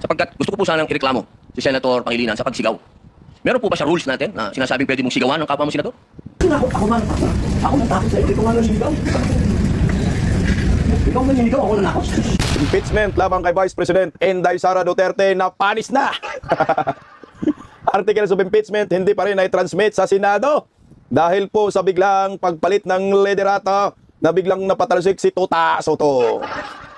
sapagkat gusto ko po sanang ireklamo si Senator Pangilinan sa pagsigaw. Meron po ba siya rules natin na sinasabing pwede mong sigawan ng kapwa mo senador? Ako man takot sa iyo. Ikaw nga naninigaw. Ikaw naninigaw, ako nanakot. Impeachment laban kay Vice President Inday Sara Duterte na panis na. Articles of impeachment hindi pa rin ay transmit sa Senado dahil po sa biglang pagpalit ng liderato na biglang napatalsik si Tuta Soto.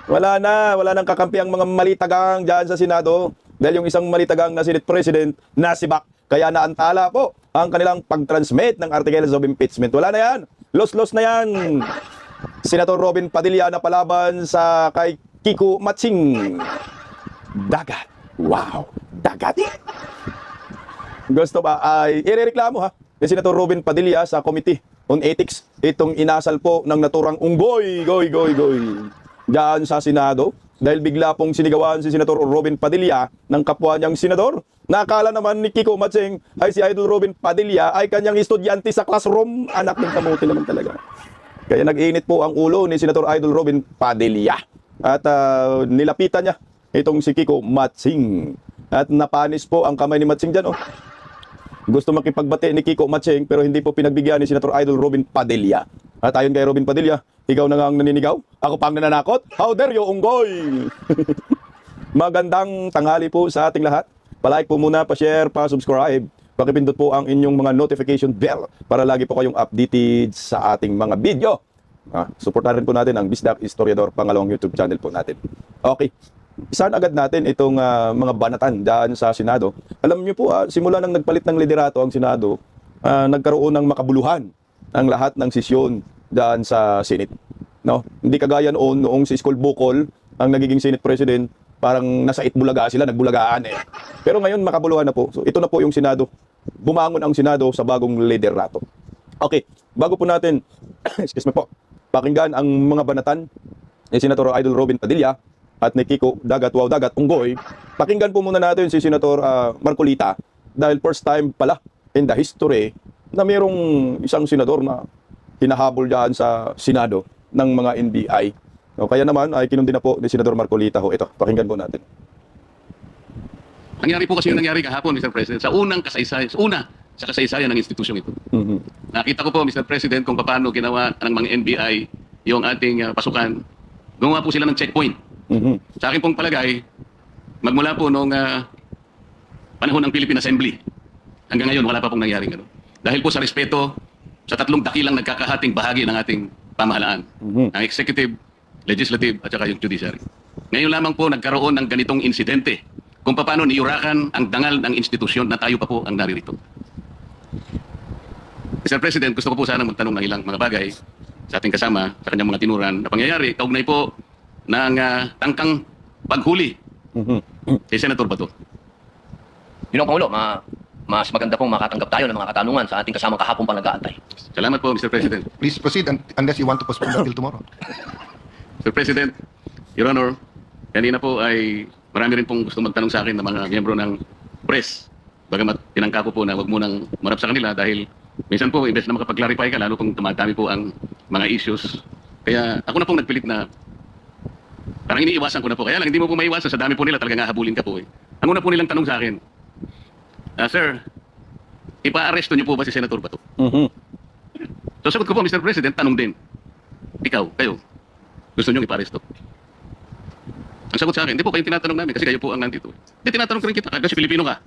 Wala nang kakampi ang mga malitagang dyan sa Senado dahil yung isang malitagang na Senate President nasibak. Kaya naantala po ang kanilang pag-transmit ng articles of impeachment. Wala na yan. Los na yan. Senator Robin Padilla na palaban sa kay Kiko Matsing. Dagat. Wow. Dagat. Gusto ba ay irereklamo ha ni Senator Robin Padilla sa Committee on Ethics itong inasal po ng naturang unggoy diyan sa Senado dahil bigla pong sinigawan si Senator Robin Padilla ng kapwa niyang senador. Nakala naman ni Kiko Matsing ay si Idol Robin Padilla ay kanyang estudyante sa classroom. Anak ng kamote naman talaga. Kaya nag-init po ang ulo ni Senator Idol Robin Padilla at nilapitan niya itong si Kiko Matsing at napanis po ang kamay ni Matsing dyan. Gusto makipagbati ni Kiko Matsing pero hindi po pinagbigyan ni Senator Idol Robin Padilla. At ayon kay Robin Padilla, ikaw na nga ang naninigaw, ako pang nananakot, how dare you, unggoy! Magandang tanghali po sa ating lahat. Palike po muna, pa-share, pa-subscribe. Pakipindot po ang inyong mga notification bell para lagi po kayong updated sa ating mga video. Suportahan rin po natin ang Bisdak Historiador, pangalawang YouTube channel po natin. Okay, isaan agad natin itong mga banatan dyan sa Senado. Alam niyo po, simula nang nagpalit ng liderato ang Senado, nagkaroon ng makabuluhan ang lahat ng sesyon dyan sa Senate. No? Hindi kagaya noong si Iskol Bocol, ang nagiging Senate President, parang nasa Itbulaga sila, nagbulagaan eh. Pero ngayon makabuluhan na po. So ito na po yung Senado. Bumangon ang Senado sa bagong liderato. Okay, bago po natin, excuse me po, pakinggan ang mga banatan ni Senator Idol Robin Padilla at ni Kiko Dagat, wow Dagat, unggoy. Pakinggan po muna natin si Senator Marcolita dahil first time pala in the history na mayroong isang senador na hinahabol dyan sa Senado ng mga NBI. O, kaya naman ay kinundi na po ni Senador Marcolita ho. Ito, pakinggan po natin. Nangyari po kasi yung nangyari kahapon, Mr. President, sa unang kasaysayan, sa kasaysayan ng institusyong ito. Nakita ko po, Mr. President, kung paano ginawa ng mga NBI yung ating pasukan. Gumawa po sila ng checkpoint. Sa akin pong palagay, magmula po noong panahon ng Philippine Assembly, hanggang ngayon wala pa pong nangyaring ano. Dahil po sa respeto sa tatlong dakilang nagkakahating bahagi ng ating pamahalaan, ang executive, legislative at saka yung judiciary. Ngayon lamang po nagkaroon ng ganitong insidente kung paano niyurakan ang dangal ng institusyon na tayo pa po ang naririto. Mr. President, gusto ko po sana magtanong ng ilang mga bagay sa ating kasama, sa kanyang mga tinuran na pangyayari, kaugnay po ng tangkang paghuli kay Senator Bato. Yun ang Pangulo, mas maganda pong makatanggap tayo ng mga katanungan sa ating kasamang kahapon pang nag-aantay. Salamat po, Mr. President. Please proceed unless you want to postpone until tomorrow. Mr. President, Your Honor, kanina po ay marami rin pong gusto magtanong sa akin ng mga miyembro ng press. Bagamat tinangka ko po na wag munang marap sa kanila dahil minsan po, imbes na makapag-clarify ka, lalo pong tumatami po ang mga issues. Kaya ako na pong nagpilit na parang iniiwasan ko na po. Kaya lang, hindi mo po maiwasan. Sa dami po nila, talagang hahabulin ka po. Ang una po nilang tanong sa akin, Sir, ipa-aresto niyo po ba si Senator Bato? So sagot ko po, Mr. President, tanong din. Ikaw, kayo, gusto niyo ipa-aresto? Ang sagot sa akin, hindi po kayong tinatanong namin kasi kayo po ang nandito. Hindi, tinatanong ko rin kita kasi Pilipino ka.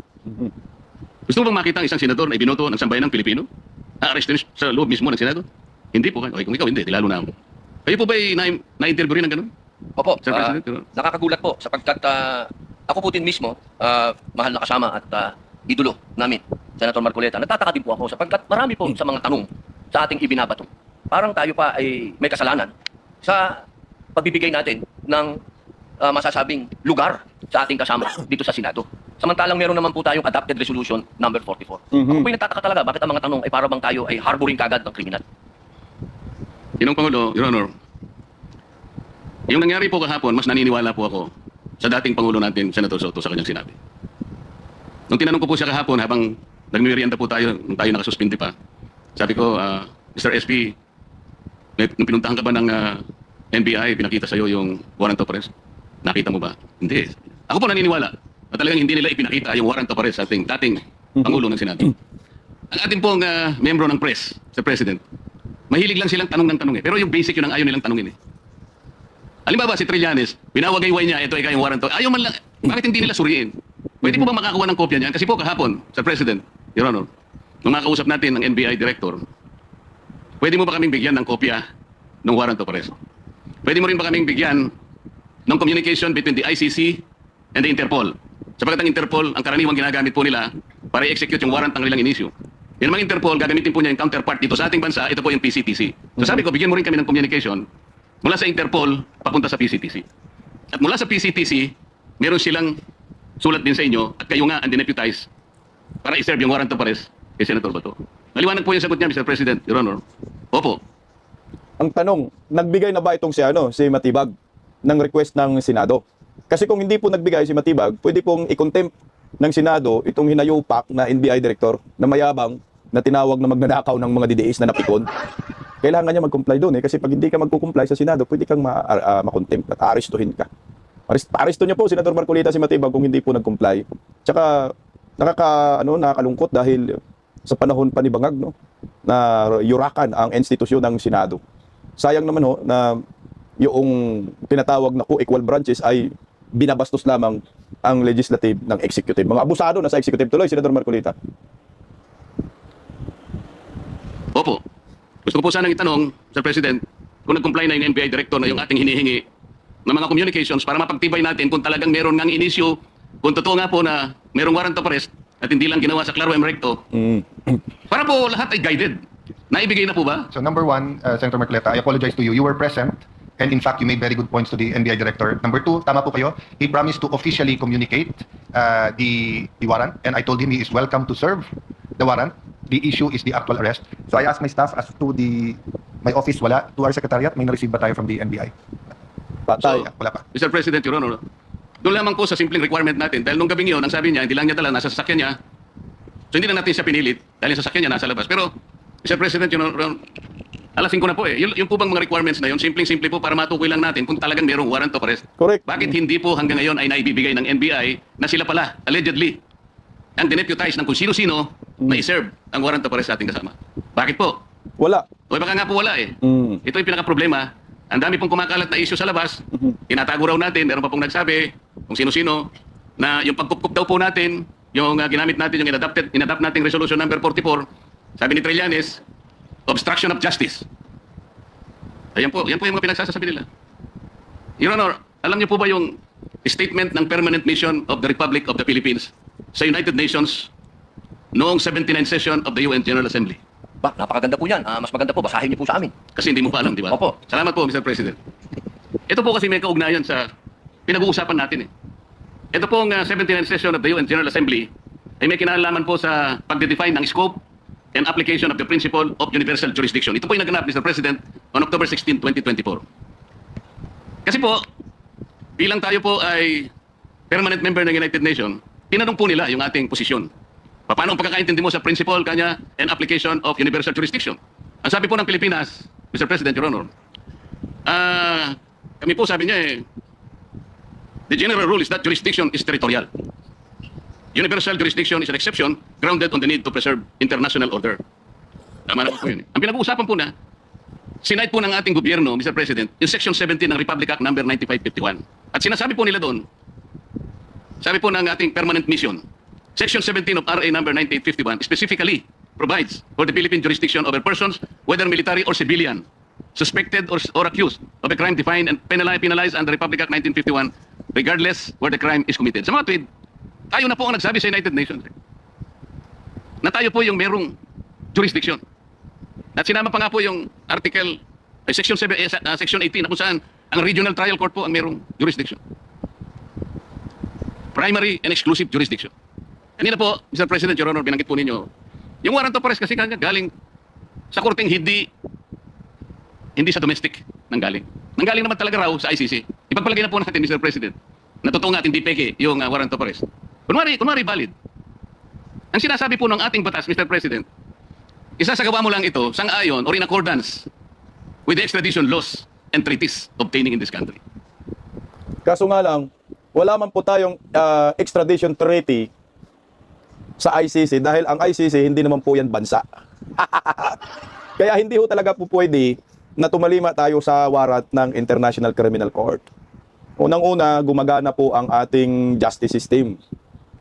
Gusto mo bang makita ang isang senador na ibinoto ng sambayan ng Pilipino? A-aresto niyo sa loob mismo ng Senado? Hindi po. Okay, kung ikaw hindi, lalo na ako. Kayo po ba'y na-interview rin ng ganun? Opo, Sir President, nakakagulat po sapagkat ako po din mismo, mahal na kasama at idolo namin, Senator Marcoleta. Nagtataka din po ako sapagkat marami po sa mga tanong sa ating ibinabato. Parang tayo pa ay may kasalanan sa pagbibigay natin ng masasabing lugar sa ating kasama dito sa Senado. Samantalang meron naman po tayong adopted resolution number 44. Ako po'y nagtataka talaga bakit ang mga tanong ay para bang tayo ay harboring kagad ng kriminal. Ginong Pangulo, Your Honor, yung nangyari po kahapon, mas naniniwala po ako sa dating Pangulo natin, Senator Soto, sa kanyang sinabi. Nung tinanong ko po siya kahapon, habang nagmimerienda po tayo, nung tayo nakasuspindi pa, sabi ko, Mr. SP, nung pinuntahan ka ba ng NBI, pinakita sa'yo yung warrant of arrest? Nakita mo ba? Hindi. Ako po naniniwala na talagang hindi nila ipinakita yung warrant of arrest sa ating dating Pangulo ng Senado. Ang ating pong membro ng press, Sir President, mahilig lang silang tanong ng tanong eh. Pero yung basic yun ang ayaw nilang tanongin eh. Halimbawa si Trillanes, binawagayway niya, ito ikaw yung warrant. Ayaw man lang, bakit hindi nila suriin? Pwede po ba makakuha ng kopya niyan? Kasi po kahapon, Sir President, Your Honor, nung makausap natin ng NBI Director, pwede mo ba kaming bigyan ng kopya ng warrant of arrest? Pwede mo rin ba kaming bigyan ng communication between the ICC and the Interpol? Sapagkat ang Interpol, ang karaniwang ginagamit po nila para i-execute yung warrant ng nilang inisyu. Yung mga Interpol, gagamitin po niya yung counterpart dito sa ating bansa, ito po yung PCTC. So sabi ko, bigyan mo rin kami ng communication mula sa Interpol papunta sa PCTC. At mula sa PCTC, meron silang sulat din sa inyo at kayo nga ang dineputize para i-serve yung warrant of arrest kay Senator Bato. Maliwanag po yung sagot niya, Mr. President, Your Honor. Opo. Ang tanong, nagbigay na ba itong si Matibag ng request ng Senado? Kasi kung hindi po nagbigay si Matibag, pwede pong i-contempt ng Senado itong hinayupak na NBI Director na mayabang na tinawag na magnanakaw ng mga DDS na napikon. Kailangan niya mag-comply doon kasi pag hindi ka magkukumply sa Senado, pwede kang makontempt at aarestuhin ka. Aresto niya po, Senator Marcolita, si Matibag kung hindi po nag-comply. Tsaka nakakalungkot dahil sa panahon pa ni Bangag, no, na yurakan ang institusyon ng Senado. Sayang naman na yung tinatawag na co-equal branches ay binabastos lamang ang legislative ng executive. Mga abusado na sa executive tuloy, Senator Marcolita. Opo. Gusto ko po sanang itanong, Sir President, kung nag-comply na yung NBI Director na yung ating hinihingi ng mga communications para mapagtibay natin kung talagang meron ngang inisyu, kung totoo nga po na merong warrant of arrest at hindi lang ginawa sa Claro M. Recto, para po lahat ay guided. Naibigay na po ba? So number one, Senator Marcoleta, I apologize to you. You were present. And in fact, you made very good points to the NBI Director. Number two, tama po kayo. He promised to officially communicate the warrant. And I told him he is welcome to serve the warrant. The issue is the actual arrest. So I asked my staff as to my office, wala. To our secretariat, may na-receive ba tayo from the NBI? Patay. Wala pa. Mr. President, Your Honor, doon lamang po sa simpleng requirement natin. Dahil nung gabing yun, ang sabi niya, hindi lang niya dala, nasa sasakyan niya. So hindi na natin siya pinilit dahil yung sasakyan niya nasa labas. Pero, Mr. President, Your Honor, alas 5 na po eh. Yung po bang mga requirements na yun, simpleng-simple po para matukoy lang natin kung talagang merong warrant of arrest. Correct. Bakit hindi po hanggang ngayon ay naibibigay ng NBI na sila pala, allegedly, ang dineputize ng kung sino-sino na i-serve ang warrant of arrest sa ating kasama? Bakit po? Wala. O baka nga po wala eh. Ito yung pinaka-problema. Ang dami pong kumakalat na issue sa labas. Tinatago raw natin, meron pa pong nagsabi kung sino-sino na yung pagkupkup daw po natin, yung ginamit natin, yung inadapt nating resolution number 44, sabi ni Trillanes, obstruction of justice. Yan po yung mga pinagsasabi nila. Your Honor, alam niyo po ba yung statement ng Permanent Mission of the Republic of the Philippines sa United Nations noong 79th session of the UN General Assembly? Ba, napakaganda po yan. Mas maganda po, basahin niyo po sa amin. Kasi hindi mo pa alam, di ba? Opo. Salamat po, Mr. President. Ito po kasi may kaugnayan sa pinag-uusapan natin eh. Ito pong 79th session of the UN General Assembly ay may kinalaman po sa pagde-define ng scope and application of the principle of universal jurisdiction. Ito po yung naganap, Mr. President, on October 16, 2024. Kasi po, bilang tayo po ay permanent member ng United Nations, tinanong po nila yung ating posisyon. Paano ang pagkakaintindi mo sa principle kanya and application of universal jurisdiction? Ang sabi po ng Pilipinas, Mr. President, Your Honor, kami po sabi niya the general rule is that jurisdiction is territorial. Universal jurisdiction is an exception grounded on the need to preserve international order. Tama na po yun. Ang pinag-uusapan po na, sinight po ng ating gobyerno, Mr. President, yung Section 17 ng Republic Act number 9551. At sinasabi po nila doon, sabi po ng ating permanent mission, Section 17 of RA number 9851 specifically provides for the Philippine jurisdiction over persons, whether military or civilian, suspected or accused of a crime defined and penalized under Republic Act 1951, regardless where the crime is committed. Sa mga tweet, tayo na po ang nagsabi sa United Nations na tayo po yung merong jurisdiction. At sinama pa nga po yung article, section 18 na kung saan ang regional trial court po ang merong jurisdiction. Primary and exclusive jurisdiction. Kanina po, Mr. President, Your Honor, binanggit po ninyo, yung warrant of arrest kasi galing sa korteng hindi sa domestic nanggaling. Nanggaling naman talaga raw sa ICC. Ipagpalagay na po natin, Mr. President, na totoo nga at hindi peke yung warrant of arrest. Kunwari valid. Ang sinasabi po ng ating batas, Mr. President, isasagawa mo lang ito sang-ayon or in accordance with the extradition laws and treaties obtaining in this country. Kaso nga lang, wala man po tayong extradition treaty sa ICC dahil ang ICC hindi naman po yan bansa. Kaya hindi ho talaga po pwede na tumalima tayo sa warat ng International Criminal Court. Unang-una, gumagana po ang ating justice system.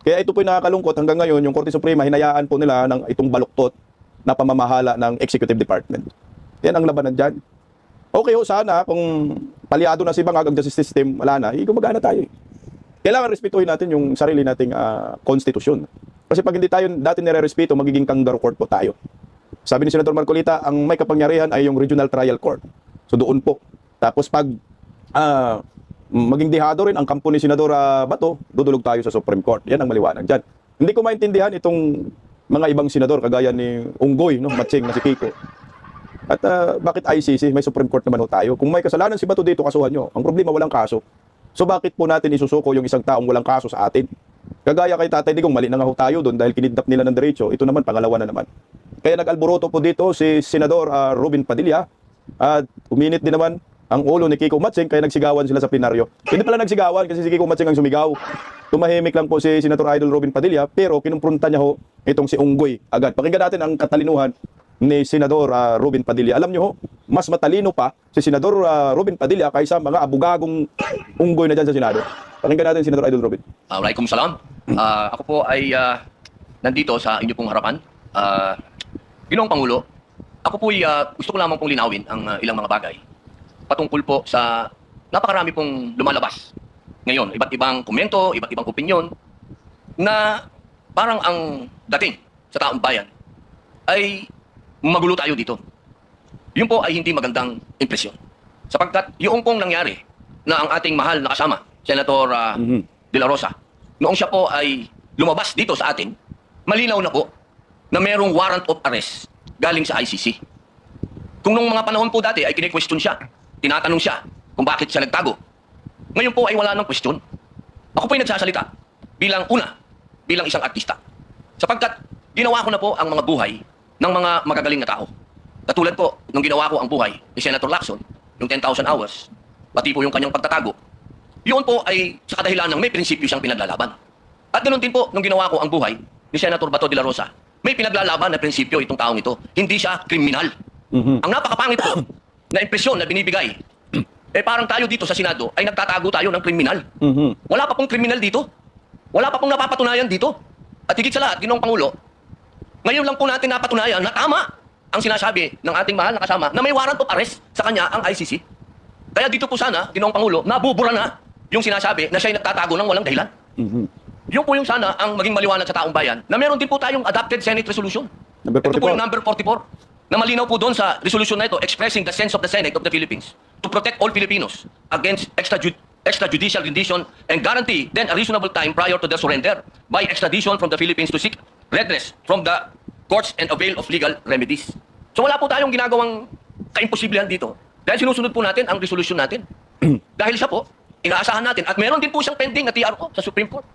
Kaya ito po yung nakakalungkot hanggang ngayon, yung Korte Suprema, hinayaan po nila ng itong baluktot na pamamahala ng Executive Department. Yan ang labanan dyan. Okay ho, sana kung palyado na si Bangag ang justice system, wala na, gumagana tayo. Kailangan respetuhin natin yung sarili nating konstitusyon. Kasi pag hindi tayo dati nire-respeto, magiging kangaroo court po tayo. Sabi ni Senator Marcolita, ang may kapangyarihan ay yung Regional Trial Court. So doon po. Tapos pag maging dihado rin ang kampo ni Senador Bato, dudulog tayo sa Supreme Court. Yan ang maliwanag dyan. Hindi ko maintindihan itong mga ibang senador kagaya ni Unggoy, no, Matsing na si Kiko. At bakit ICC? May Supreme Court naman ho tayo. Kung may kasalanan si Bato dito, kasuhan nyo. Ang problema, walang kaso. So bakit po natin isusuko yung isang taong walang kaso sa atin? Kagaya kay Tatay Digong, mali na nga ho tayo doon dahil kinidnap nila ng derecho. Ito naman, pangalawa na naman. Kaya nag-alboroto po dito si Senador Robin Padilla at uminit din naman ang ulo ni Kiko Matsing kaya nagsigawan sila sa plenaryo. Hindi pala nagsigawan kasi si Kiko Matsing ang sumigaw. Tumahimik lang po si Senator Idol Robin Padilla pero kinumpronta niya ho itong si Unggoy agad. Pakinggan natin ang katalinuhan ni Senador Robin Padilla. Alam niyo ho, mas matalino pa si Senador Robin Padilla kaysa mga abogagong Unggoy na dyan sa Senado. Pakinggan natin Senador Idol Robin. Alaikum salam. Ako po ay nandito sa inyo pong harapan. Ginoong Pangulo, ako po ay gusto ko lamang pong linawin ang ilang mga bagay patungkol po sa napakarami pong lumalabas ngayon. Iba't ibang komento, iba't ibang opinyon na parang ang dating sa taong bayan ay magulo tayo dito. Yun po ay hindi magandang impresyon. Sapagkat yung pong nangyari na ang ating mahal na kasama, Senator De La Rosa, noong siya po ay lumabas dito sa atin, malinaw na po na merong warrant of arrest galing sa ICC. Kung nung mga panahon po dati ay kine-question siya, tinatanong siya kung bakit siya nagtago. Ngayon po ay wala nang question. Ako po ay nagsasalita bilang isang artista. Sapagkat ginawa ko na po ang mga buhay ng mga magagaling na tao. Katulad po, nung ginawa ko ang buhay ni Senator Lacson, yung 10,000 hours, pati po yung kanyang pagtatago, yun po ay sa kadahilan ng may prinsipyo siyang pinaglalaban. At ganoon din po, nung ginawa ko ang buhay ni Senator Bato de la Rosa, may pinaglalaban na prinsipyo itong taong ito. Hindi siya kriminal. Ang napakapangit po na impresyon na binibigay, parang tayo dito sa Senado ay nagtatago tayo ng kriminal. Wala pa pong kriminal dito. Wala pa pong napapatunayan dito. At higit sa lahat, Ginoong Pangulo, ngayon lang po natin napatunayan na tama ang sinasabi ng ating mahal na kasama na may warrant of arrest sa kanya ang ICC. Kaya dito po sana, Ginoong Pangulo, nabubura na yung sinasabi na siya'y nagtatago ng walang dahilan. Yun po yung sana ang maging maliwanag sa taong bayan na meron din po tayong adopted Senate resolution. Number 44. Ito po yung number 44 na malinaw po doon sa resolution na ito expressing the sense of the Senate of the Philippines to protect all Filipinos against extrajudicial rendition and guarantee then a reasonable time prior to their surrender by extradition from the Philippines to seek redress from the courts and avail of legal remedies. So wala po tayong ginagawang kaimposiblihan dito dahil sinusunod po natin ang resolution natin. Dahil siya po, inaasahan natin at meron din po siyang pending na TRO sa Supreme Court.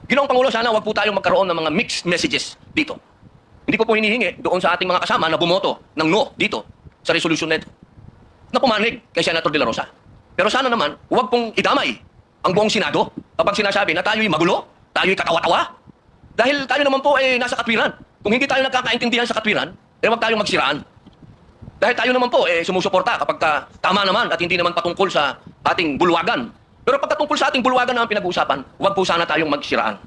Ginoong Pangulo, sana wag po tayong magkaroon ng mga mixed messages dito. Hindi ko po hinihingi doon sa ating mga kasama na bumoto ng no dito sa resolution na ito na pumanig kay Senator De La Rosa. Pero sana naman, huwag pong idamay ang buong Senado kapag sinasabi na tayo'y magulo, tayo'y katawa-tawa. Dahil tayo naman po ay nasa katwiran. Kung hindi tayo nagkakaintindihan sa katwiran, huwag tayong magsiraan. Dahil tayo naman po sumusuporta kapag tama naman at hindi naman patungkol sa ating bulwagan. Pero pagkatungkol sa ating bulwagan na ang pinag-uusapan, huwag po sana tayong magsiraan.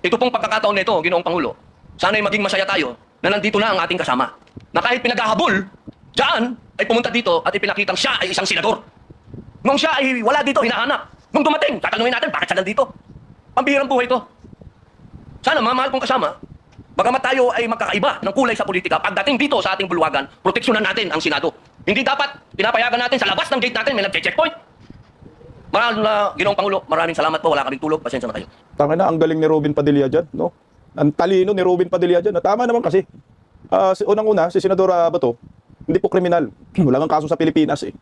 Ito pong pagkakataon nito, Ginoong Pangulo, sana'y maging masaya tayo na nandito na ang ating kasama. Na kahit pinaghahabol, dyan ay pumunta dito at ipinakitang siya ay isang senador. Nung siya ay wala dito, hinahanap. Nung dumating, tatanungin natin, bakit siya nandito? Pambihirang buhay ito. Sana, mga mahal kong kasama, bagamat tayo ay magkakaiba ng kulay sa politika, pagdating dito sa ating bulwagan, proteksyonan natin ang Senado. Hindi dapat pinapayagan natin sa labas ng gate natin, may nag-checkpoint. Mahal na Ginoong Pangulo, maraming salamat po. Wala ka rin tulog. Pasensya na kayo. Tanga na, ang galing ni Robin Padilla dyan, no? Ang talino ni Robin Padilla dyan. Tama naman kasi. Unang-una, si Senador Bato, hindi po kriminal. Wala kang kaso sa Pilipinas eh.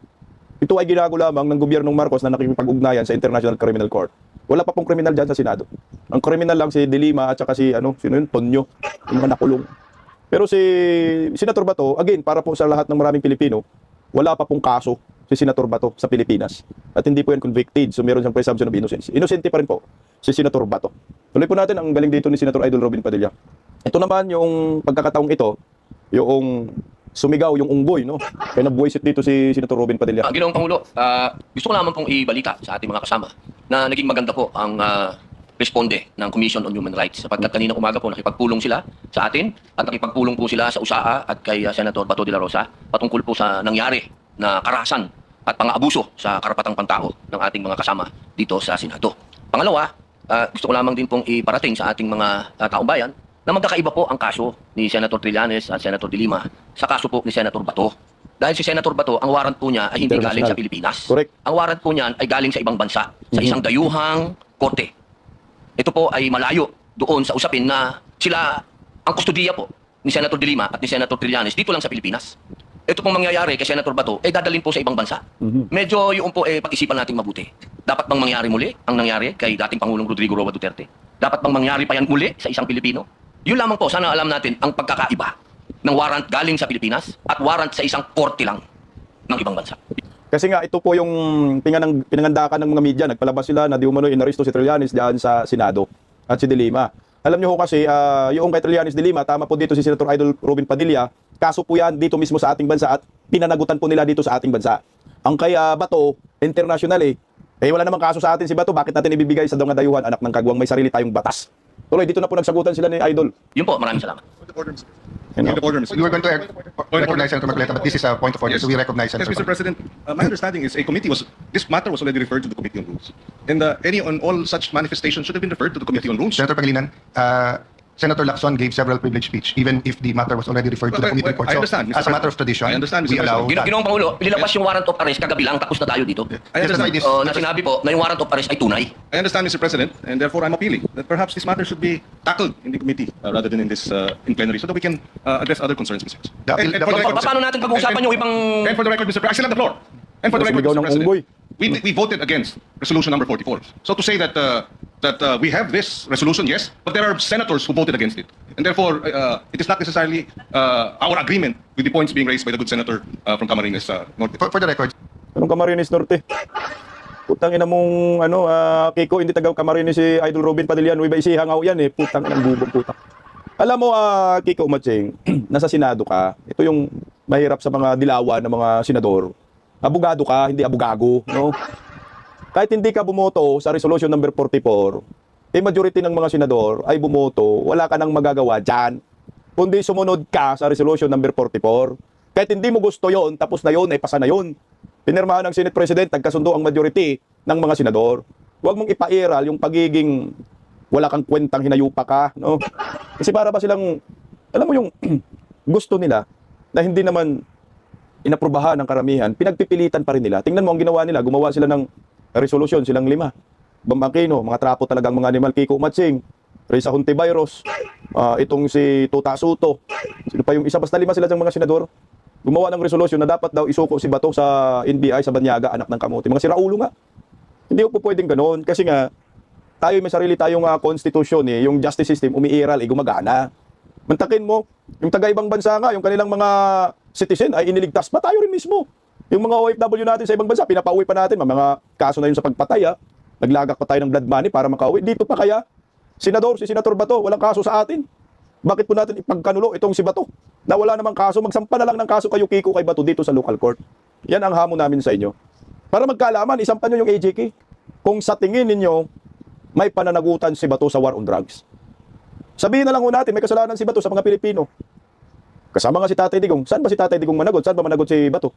Ito ay ginago lamang ng gobyernong Marcos na nakikipag-ugnayan sa International Criminal Court. Wala pa pong kriminal dyan sa Senado. Ang kriminal lang si De Lima at saka si, sino yun? Tonyo. Yung mga nakulong. Pero si Senator Bato, again, para po sa lahat ng maraming Pilipino, wala pa pong kaso si Senator Bato sa Pilipinas. At hindi po yan convicted, so meron siyang presumption of innocence. Innocente pa rin po si Senator Bato. Tuloy po natin ang galing dito ni Senator Idol Robin Padilla. Ito naman yung pagkakataong ito, yung sumigaw yung unggoy, no? Kaya nabuwisit dito si Senator Robin Padilla. Ginoong Pangulo, gusto ko lamang pong ibalita sa ating mga kasama na naging maganda po ang responde ng Commission on Human Rights sapagkat kanina umaga po nakipagpulong sila sa atin at nakipagpulong po sila sa USAA at kay Senator Bato de la Rosa patungkol po sa nangyari na karahasan at pang-aabuso sa karapatang pantao ng ating mga kasama dito sa Senado. Pangalawa, gusto ko lamang din pong iparating sa ating mga taong bayan na magkakaiba po ang kaso ni Senator Trillanes at Senator De Lima sa kaso po ni Senator Bato. Dahil si Senator Bato, ang warrant po niya ay hindi galing sa Pilipinas. Correct. Ang warrant po niyan ay galing sa ibang bansa, sa isang dayuhang korte. Ito po ay malayo doon sa usapin na sila ang kustodiya po ni Senator De Lima at ni Senator Trillanes dito lang sa Pilipinas. Ito pong mangyayari kay Senator Bato, dadalhin po sa ibang bansa. Medyo yung po pag-isipan natin mabuti. Dapat bang mangyari muli ang nangyari kay dating Pangulong Rodrigo Roa Duterte? Dapat bang mangyari pa yan muli sa isang Pilipino? Yun lamang po, sana alam natin ang pagkakaiba ng warrant galing sa Pilipinas at warrant sa isang korte lang ng ibang bansa. Kasi nga, ito po yung pinangandakan ng mga media. Nagpalabas sila na di umano inaresto si Trillanes diyan sa Senado at si De Lima. Alam niyo ho kasi, yung kay Trillanes De Lima, tama po dito si Senator Idol Robin Padilla, kaso po yan dito mismo sa ating bansa at pinanagutan po nila dito sa ating bansa. Ang kay Bato, international wala namang kaso sa atin si Bato, bakit natin ibibigay sa mga dayuhan, anak ng kagwang, may sarili tayong batas. Tuloy, dito na po nagsagutan sila ni Idol. Yun po, maraming salamat. Yan, Point of order, Mr. You were going to Point of order. recognize Senator Marcoleta, but this is a point of order, Yes. so we recognize Yes, Senator Mr. President. My understanding is this matter was already referred to the Committee on Rules. And all such manifestations should have been referred to the Committee on Rules. Senator Pangilinan, Senator Lacson gave several privileged speech, even if the matter was already referred to the committee report. I So, understand, Mr. as a matter of President. tradition, I understand, Mr. we allow President. that. Ginoong Pangulo, nilabas yung warrant of arrest kagabi lang, tapos na tayo dito. I understand, Yes, Na sinabi po na yung warrant of arrest ay tunay. I understand, Mr. President, and therefore I'm appealing that perhaps this matter should be tackled in the committee rather than in this in plenary so that we can address other concerns, Mr. President. The- for the record, Paano natin pag-uusapan yung ibang... And for the record, Mr. President, I still have the floor. And for the record, Sumigaw Mr. ng President, unggoy. we voted against resolution number 44. So to say that we have this resolution, yes, but there are senators who voted against it. And therefore, it is not necessarily our agreement with the points being raised by the good senator from Camarines Norte. For the record, Anong Camarines Norte? Putang ina mong Kiko, hindi taga Camarines si Idol Robin Padilla, Nueva Ecija hangaw yan putang inang bubong puta. Alam mo Kiko Umatsing, nasa Senado ka. Ito yung mahirap sa mga dilawan ng mga senador. Abogado ka, hindi abogago, no? Kahit hindi ka bumoto sa resolution number 44, majority ng mga senador ay bumoto, wala ka nang magagawa dyan. Kundi sumunod ka sa resolution number 44. Kahit hindi mo gusto yon, tapos na yon, ay pasa na yon. Pinirmahan ng Senate President, nagkasundo ang majority ng mga senador. Huwag mong ipairal yung pagiging wala kang kwentang hinayupa ka, no? Kasi para ba silang, alam mo yung gusto nila na hindi naman inaprubahan ng karamihan, pinagpipilitan pa rin nila. Tingnan mo ang ginawa nila, gumawa sila ng resolution, silang 5. Bambangkino, mga trapo talagang mga animal, Kiko Umatsing, Risa Hontiveros, itong si Tuta Suto, sino pa yung isa, basta 5 sila ng mga senador. Gumawa ng resolution na dapat daw isuko si Bato sa NBI sa Banyaga, anak ng kamote. Mga siraulo nga. Hindi po pwedeng ganoon kasi nga tayo may sarili tayong konstitusyon yung justice system umiiral, gumagana. Mantakin mo, yung taga-ibang bansa nga, yung kanilang mga citizen ay iniligtas pa tayo rin mismo. Yung mga OFW natin sa ibang bansa, pinapauwi pa natin, mga kaso na yun sa pagpatay, naglagak pa tayo ng blood money para makauwi. Dito pa kaya, si Senator Bato, walang kaso sa atin. Bakit po natin ipagkanulo itong si Bato? Na wala namang kaso, magsampa na lang ng kaso kayo Kiko kay Bato dito sa local court. Yan ang hamon namin sa inyo. Para magkaalaman, isampan nyo yung AJK. Kung sa tingin ninyo, may pananagutan si Bato sa war on drugs. Sabihin na lang ho natin, may kasalanan si Bato sa mga Pilipino. Kasama nga si Tatay Digong. Saan ba si Tatay Digong managot? Saan ba managot si Bato?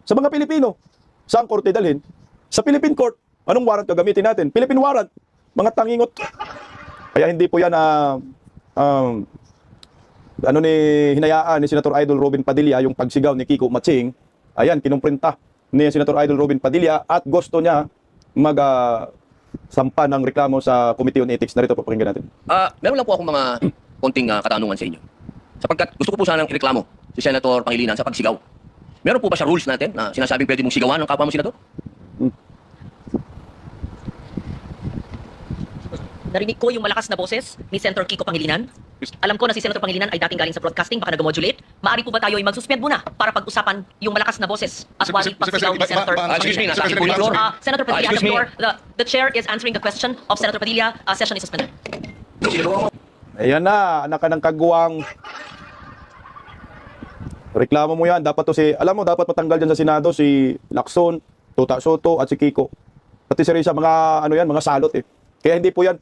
Sa mga Pilipino. Saan korte dalhin? Sa Philippine Court. Anong warrant gagamitin natin? Philippine warrant. Mga tangingot. Kaya hindi po yan hinayaan ni Senator Idol Robin Padilla yung pagsigaw ni Kiko Umatsing. Ayan, kinumprinta ni Senator Idol Robin Padilla at gusto niya sampa ng reklamo sa Committee on Ethics. Narito po, pakinggan natin. Meron lang po akong mga konting katanungan sa inyo. Sapagkat gusto ko po sanang ireklamo si Senator Pangilinan sa pagsigaw. Meron po ba sa rules natin na sinasabing pwede mong sigawan ng kapwa mo senador? Narinig ko yung malakas na boses ni Senator Kiko Pangilinan Alam ko na si Senator Pangilinan ay dating galing sa broadcasting, baka nag-modulate. Maaari po ba tayo ay mag-suspend muna para pag-usapan yung malakas na boses at waring pagsigaw ni Senator Excuse me, Pangilinan? nasa akin po yung floor. Senator Padilla, Excuse me. the chair is answering the question of Senator Padilla. Session is suspended. Ayan na, anak ka ng kagwang. Reklamo mo yan. Dapat to alam mo, dapat matanggal dyan sa Senado si Lacson, Tuta Soto, at si Kiko. Pati si Risa, mga, mga salot eh. Kaya hindi po yan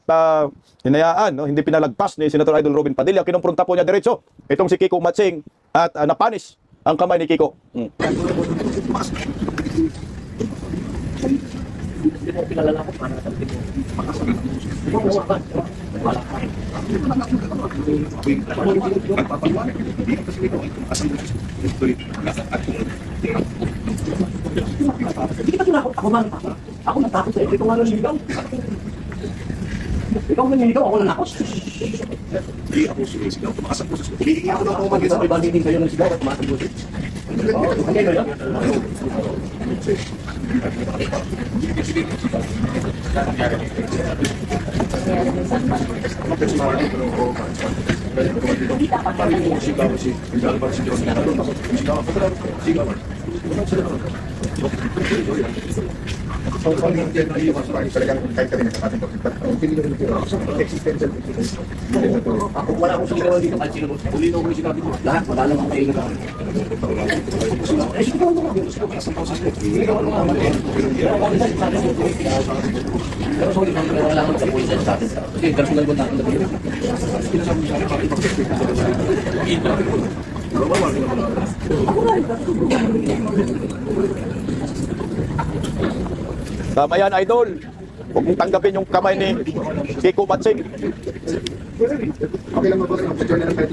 hinayaan, no? Hindi pinalagpas ni Senator Idol Robin Padilla. Kinumpronta po niya diretso itong si Kiko Matsing at napanis ang kamay ni Kiko. Ikaw naniligaw, ako nanakos. Hindi ako sumisigaw, tumakas ang puso. Hindi ako na ako mag-isa, ibalitin kayo ng sigaw at tumakas ang puso. Okay, no, yan? Ako wala akong sigawan dito kahit sino mo. Ulito ko yung sinabi ko. Lahat, wala lang ako kayo na. Sigawan mo nga. Sigawan mo nga. Pero sorry, wala akong sa pulis sa atin. Kasi personal ko natin. Tama yan, Idol. Huwag mong tanggapin yung kamay ni Kiko Matsing. Okay lang ba ang picture na kahit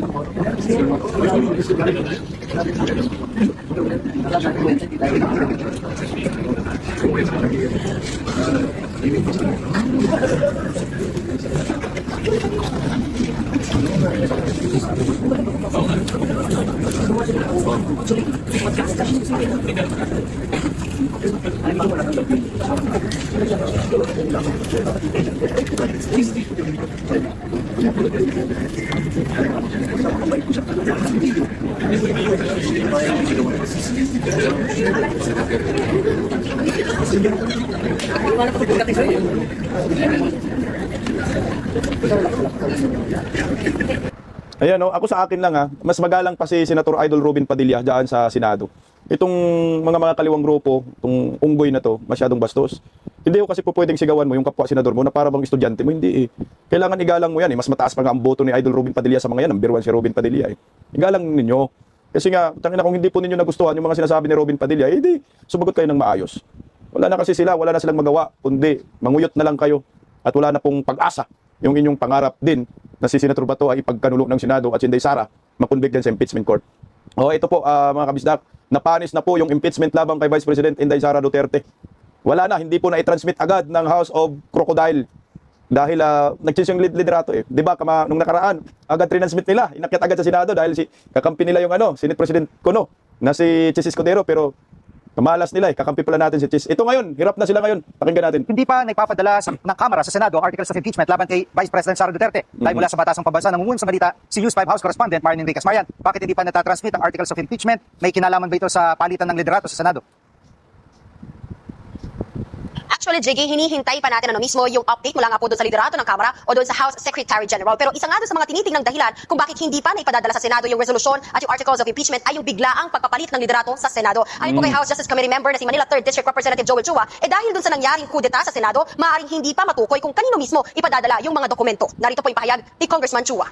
Ayan, no, ako sa akin lang mas magalang pa si Senator Idol Robin Padilla dyan sa Senado. Itong mga kaliwang grupo, itong unggoy na to, masyadong bastos. Hindi ko kasi po pwedeng sigawan mo yung kapwa senador mo na para bang estudyante mo, hindi eh. Kailangan igalang mo yan eh. Mas mataas pa nga ang boto ni Idol Robin Padilla sa mga yan. Number 1 si Robin Padilla eh. Igalang ninyo. Kasi nga, tangina kung hindi po ninyo nagustuhan yung mga sinasabi ni Robin Padilla, hindi sumagot kayo ng maayos. Wala na kasi sila, wala na silang magawa, kundi manguyot na lang kayo at wala na pong pag-asa yung inyong pangarap din na si Senator Bato ay ipagkanulo ng Senado at si Inday Sara makonvict din sa impeachment court. O ito po mga kabisdak, napanis na po yung impeachment labang kay Vice President Inday Sara Duterte. Wala na, hindi po na i-transmit agad ng House of Crocodile dahil nag-change yung liderato eh. 'Di ba nung nakaraan, agad transmit nila, inakyat agad sa Senado dahil kakampi nila yung Senate President Cono na si Chis Escudero pero kamalas nila kakampi pala natin si Chis. Ito ngayon, hirap na sila ngayon. Pakinggan natin. Hindi pa nagpapadala ng Kamara sa Senado ang articles of impeachment laban kay Vice President Sara Duterte. Dahil mula sa batasang pambansa nangungun sa balita si News 5 House Correspondent Marlon Enriquez. Marian, bakit hindi pa natatransmit ang articles of impeachment? May kinalaman ba ito sa palitan ng liderato sa Senado? Actually, JG, hinihintay pa natin mismo yung update mula nga po doon sa liderato ng Kamara o doon sa House Secretary General. Pero isa nga doon sa mga tinitingnang dahilan kung bakit hindi pa naipadadala sa Senado yung resolusyon at yung articles of impeachment ay yung biglaang pagpapalit ng liderato sa Senado. Ayon po kay House Justice Committee member na si Manila 3rd District Representative Joel Chua, dahil doon sa nangyaring kudeta sa Senado, maaaring hindi pa matukoy kung kanino mismo ipadadala yung mga dokumento. Narito po yung pahayag ni Congressman Chua.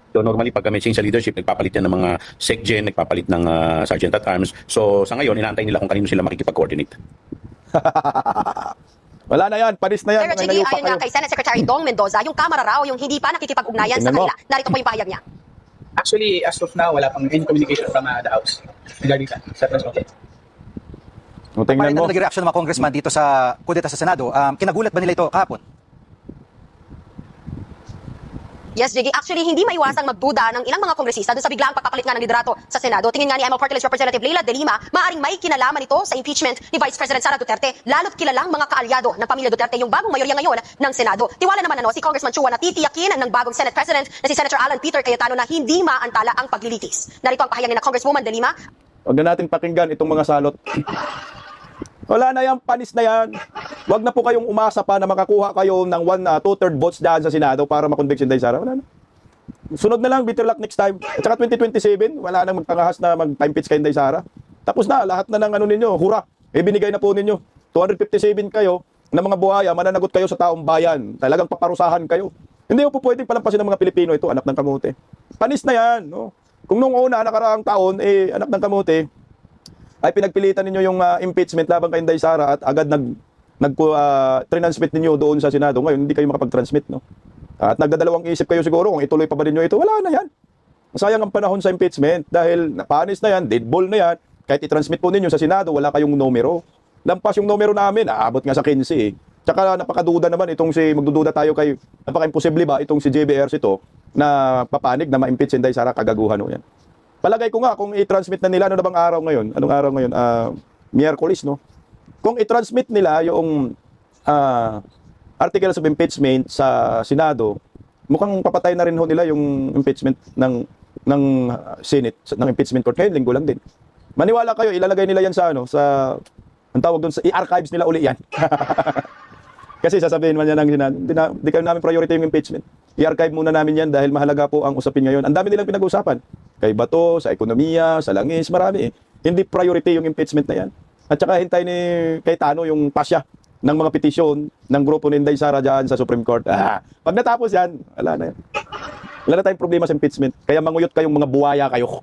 So normally pag may change sa leadership, nagpapalit yan ng mga SecGen, nagpapalit ng Sergeant at Arms. So sa ngayon, inaantay nila kung kanino sila makikipag-coordinate. Wala na yan, panis na yan. Pero JG, ayon nga kay Senate Secretary Dong Mendoza, yung Kamara raw yung hindi pa nakikipag-ugnayan sa kanila. Narito po yung pahayag niya. Actually, as of now, wala pang any communication from the House regarding sa transmission. Tingnan mo. Paano naging reaction ng mga congressman dito sa kudeta sa Senado? Kinagulat ba nila ito kahapon? Yes, JG. Actually, hindi maiwasang magduda ng ilang mga kongresista doon sa biglaang pagpapalit nga ng liderato sa Senado. Tingin nga ni ML Party List Representative Leila De Lima, maaaring may kinalaman ito sa impeachment ni Vice President Sara Duterte, lalo't kilalang mga kaalyado ng pamilya Duterte yung bagong mayorya ngayon ng Senado. Tiwala naman si Congressman Chua na titiyakin ng bagong Senate President na si Senator Alan Peter Cayetano na hindi maantala ang paglilitis. Narito ang pahayag ni na Congresswoman De Lima. Huwag na natin pakinggan itong mga salot. Wala na yan, panis na yan. Huwag na po kayong umasa pa na makakuha kayo ng 2/3 votes dyan sa Senado para makonvict si Inday Sara. Wala na. Sunod na lang, bitter luck next time. At saka 2027, wala nang magpangahas na mag-impeach kay Inday Sara. Tapos na, lahat na ng ano ninyo, hura. Ibinigay na po ninyo. 257 kayo na mga buhaya, mananagot kayo sa taong bayan. Talagang paparusahan kayo. Hindi po pwedeng palampasin ng mga Pilipino ito, anak ng kamote. Panis na yan. No? Kung nung una, nakaraang taon, anak ng kamote, ay pinagpilitan ninyo yung impeachment laban kay Inday Sara at agad transmit ninyo doon sa Senado. Ngayon, hindi kayo makapag-transmit, no? At nagdadalawang isip kayo siguro kung ituloy pa ba ninyo ito. Wala na yan. Sayang ang panahon sa impeachment dahil napanis na yan, dead ball na yan. Kahit i-transmit po ninyo sa Senado, wala kayong numero. Lampas yung numero namin, aabot nga sa 15 eh. Tsaka napakaduda naman itong magdududa tayo kay, napaka-imposible ba itong si JBRs ito na papanig na ma-impeach si Inday Sara, kagaguhan o yan. Palagay ko nga kung i-transmit na nila, ano na bang araw ngayon? Anong araw ngayon? Miyerkules, no? Kung i-transmit nila yung articles of impeachment sa Senado, mukhang papatay na rin ho nila yung impeachment ng Senate, ng impeachment court. Ngayon, linggo lang din. Maniwala kayo, ilalagay nila yan sa ang tawag doon, i-archives nila uli yan. Kasi sasabihin man yan ng Senado, hindi kayo namin priority yung impeachment. I-archive muna namin yan dahil mahalaga po ang usapin ngayon. Ang dami nilang pinag-uusapan. Kay Bato, sa ekonomiya, sa langis, marami eh. Hindi priority yung impeachment na yan. At saka hintay ni Cayetano yung pasya ng mga petisyon ng grupo ni Inday Sara dyan sa Supreme Court. Pag natapos yan, wala na yan. Wala na tayong problema sa impeachment. Kaya manguyot kayong mga buwaya kayo.